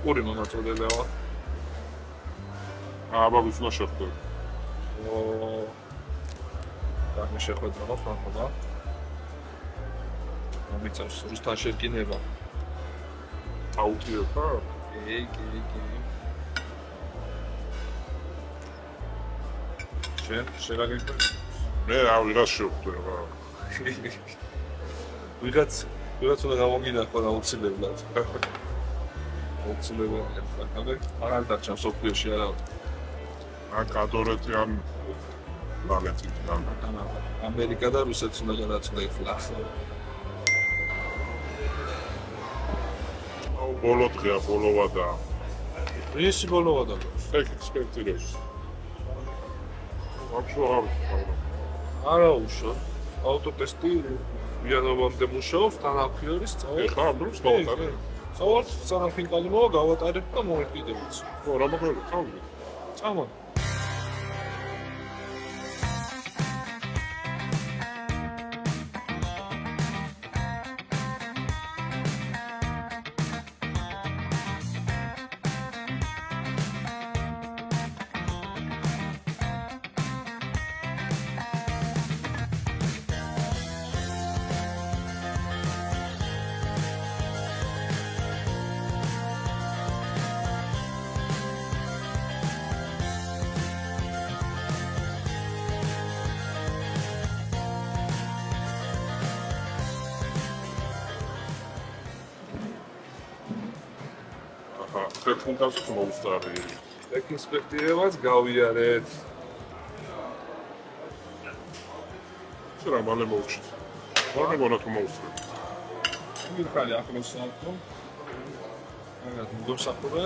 პური მომაწოდებაა. აბაგის უნდა შეხვდები. და შეხვედრა მაქვს ახლა. მომიწევს რუსთან შეკინება. აუტიო ხა? კი. შენ რა გიქნა? მე რა ვიღაც შეხვდება. ვიღაც უნდა გამოგინახო აუცილებლად. აუცილებლად. აღარ დარჩა სოფიოში არა. კადორეთი ან ლალეთი ან ამერიკა და რუსეთს უნდა გადაწყვეტა. ბოლო დღეა, ბოლოვა და ისი ბოლოვა და ექსპექტირებს. ვაფშე არა უშო. ავტოტესტი იანვარამდე მუშაობს, თანაქვიორის სწავლა. ეხლა ამ დროს გავატარე. სწავლობ სანაფინკალი მოვა გავატარებ და მოვეკიდებიც. რა მაგალითად წავიდე. წამა. ტექნიკას მოუსწარი. ექსპექტირებას გავიარეთ. რა მალე მოვჩით. რა მოგონა თუ მოუსწრი. მიხალი ახლოს საათო. აგათ მოგსახურე.